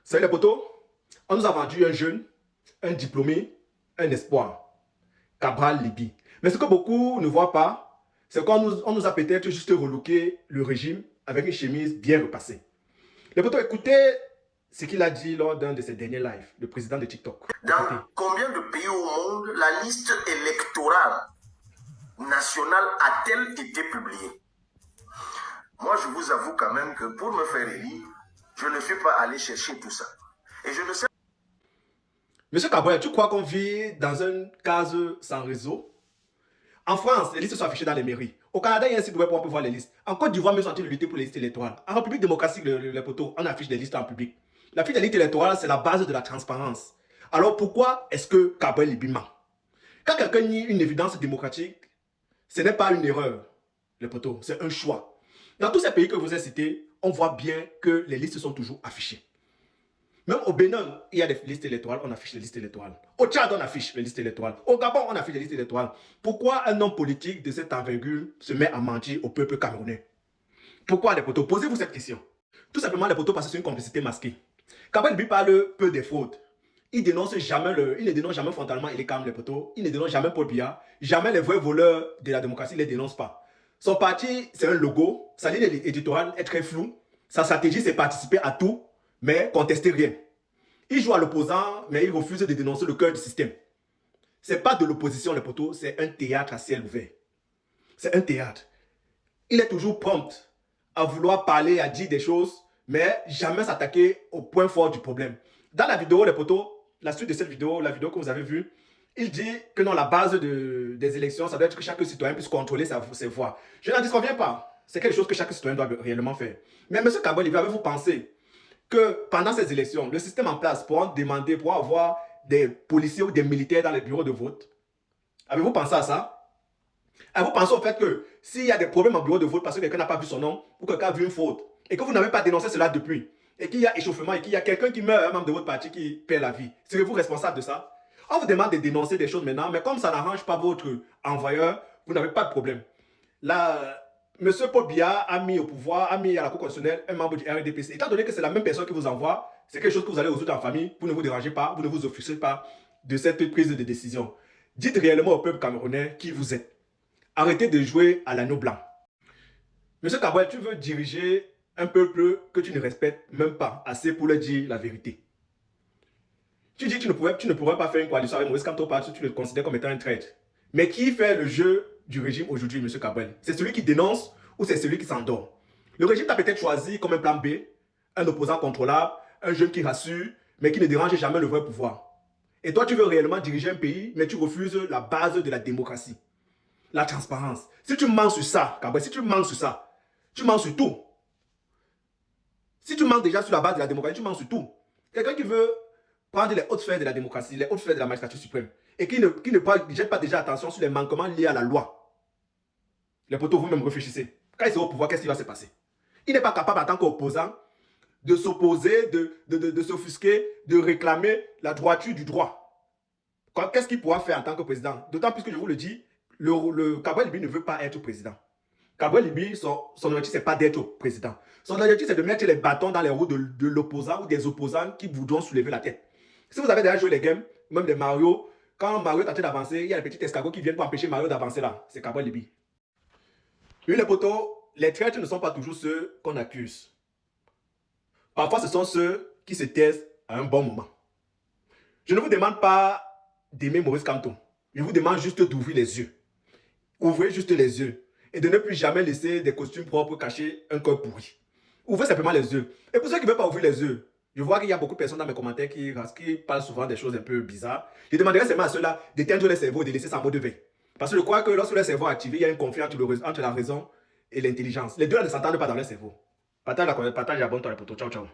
Salut les potos, on nous a vendu un jeune, un diplômé, un espoir, Cabral Libye. Mais ce que beaucoup ne voient pas, c'est qu'on nous a peut-être juste relooké le régime avec une chemise bien repassée. Les potos, écoutez ce qu'il a dit lors d'un de ses derniers lives, le président de TikTok. Dans Écoutez. combien de pays au monde la liste électorale nationale a-t-elle été publiée? Moi, je vous avoue quand même que pour me faire élire, je ne suis pas allé chercher tout ça. Et je ne sais. Monsieur Cabral, tu crois qu'on vit dans un case sans réseau? En France, les listes sont affichées dans les mairies. Au Canada, il y a un site web où on peut voir les listes. En Côte d'Ivoire, même sont en train de lutter pour les listes électorales. En République démocratique, les poteaux, on affiche des listes en public. La fiche des listes électorales, c'est la base de la transparence. Alors pourquoi est-ce que Cabral Libye ment? Quand quelqu'un nie une évidence démocratique, ce n'est pas une erreur, les poteaux, c'est un choix. Dans tous ces pays que vous avez cités, on voit bien que les listes sont toujours affichées. Même au Bénin, il y a des listes électorales, on affiche les listes électorales. Au Tchad, on affiche les listes électorales. Au Gabon, on affiche les listes électorales. Pourquoi un homme politique de cette envergure se met à mentir au peuple camerounais? Pourquoi les poteaux? Posez-vous cette question. Tout simplement les poteaux parce que c'est une complicité masquée. Cabral Libye parle peu des fraudes. Il ne dénonce jamais frontalement et les calme les poteaux. Il ne dénonce jamais Paul Biya. Jamais les vrais voleurs de la démocratie ne les dénoncent pas. Son parti, c'est un logo. Sa ligne éditoriale est très floue. Sa stratégie, c'est participer à tout, mais contester rien. Il joue à l'opposant, mais il refuse de dénoncer le cœur du système. Ce n'est pas de l'opposition, les poteaux, c'est un théâtre à ciel ouvert. C'est un théâtre. Il est toujours prompt à vouloir parler, à dire des choses, mais jamais s'attaquer au point fort du problème. Dans la vidéo, les poteaux, la suite de cette vidéo, la vidéo que vous avez vue, il dit que non, la base des élections, ça doit être que chaque citoyen puisse contrôler ses voix. Je n'en disconviens pas. C'est quelque chose que chaque citoyen doit réellement faire. Mais M. Cabral Libye, avez-vous pensé que pendant ces élections, le système en place pour avoir des policiers ou des militaires dans les bureaux de vote? Avez-vous pensé à ça? Avez-vous pensé au fait que s'il y a des problèmes en bureau de vote parce que quelqu'un n'a pas vu son nom ou quelqu'un a vu une faute et que vous n'avez pas dénoncé cela depuis et qu'il y a échauffement et qu'il y a quelqu'un qui meurt, un membre de votre parti qui perd la vie, serez-vous responsable de ça? On vous demande de dénoncer des choses maintenant, mais comme ça n'arrange pas votre envoyeur, vous n'avez pas de problème. Là, M. Paul Biya a mis au pouvoir, a mis à la Cour constitutionnelle un membre du RDPC. Étant donné que c'est la même personne qui vous envoie, c'est quelque chose que vous allez résoudre en famille, vous ne vous dérangez pas, vous ne vous offusquez pas de cette prise de décision. Dites réellement au peuple camerounais qui vous êtes. Arrêtez de jouer à l'anneau blanc. Monsieur Cabral, tu veux diriger un peuple que tu ne respectes même pas assez pour leur dire la vérité. Tu dis que tu ne pourrais pas faire une coalition avec Maurice Kamto parce que tu le considères comme étant un traître. Mais qui fait le jeu du régime aujourd'hui, M. Cabral? C'est celui qui dénonce ou c'est celui qui s'endort? Le régime t'a peut-être choisi comme un plan B, un opposant contrôlable, un jeune qui rassure, mais qui ne dérange jamais le vrai pouvoir. Et toi, tu veux réellement diriger un pays, mais tu refuses la base de la démocratie. La transparence. Si tu mens sur ça, Cabral, si tu mens sur ça, tu mens sur tout. Si tu mens déjà sur la base de la démocratie, tu mens sur tout. Quelqu'un qui veut prendre les hautes sphères de la démocratie, les hautes sphères de la magistrature suprême, et qui ne jette pas déjà attention sur les manquements liés à la loi. Les poteaux, vous-même réfléchissez. Quand il sera au pouvoir, qu'est-ce qui va se passer? Il n'est pas capable, en tant qu'opposant, de s'opposer, de s'offusquer, de réclamer la droiture du droit. Qu'est-ce qu'il pourra faire en tant que président? D'autant plus que je vous le dis, le Cabral Libye ne veut pas être président. Cabral Libye, son objectif, ce n'est pas d'être président. Son objectif, c'est de mettre les bâtons dans les roues de l'opposant ou des opposants qui voudront soulever la tête. Si vous avez déjà joué les games, même des Mario, quand Mario est en train d'avancer, il y a les petits escargots qui viennent pour empêcher Mario d'avancer là. C'est Cabral Libye. Oui, les potos, les traîtres ne sont pas toujours ceux qu'on accuse. Parfois, ce sont ceux qui se taisent à un bon moment. Je ne vous demande pas d'aimer Maurice Kamto. Je vous demande juste d'ouvrir les yeux. Ouvrez juste les yeux. Et de ne plus jamais laisser des costumes propres cacher un corps pourri. Ouvrez simplement les yeux. Et pour ceux qui ne veulent pas ouvrir les yeux, je vois qu'il y a beaucoup de personnes dans mes commentaires qui parlent souvent des choses un peu bizarres. Je demanderai seulement à ceux-là d'éteindre les cerveaux et de laisser ça en mode veille. Parce que je crois que lorsque le cerveau est activé, il y a un conflit entre la raison et l'intelligence. Les deux là ne s'entendent pas dans leur cerveau. Partage et abonne-toi les potos. Ciao, ciao.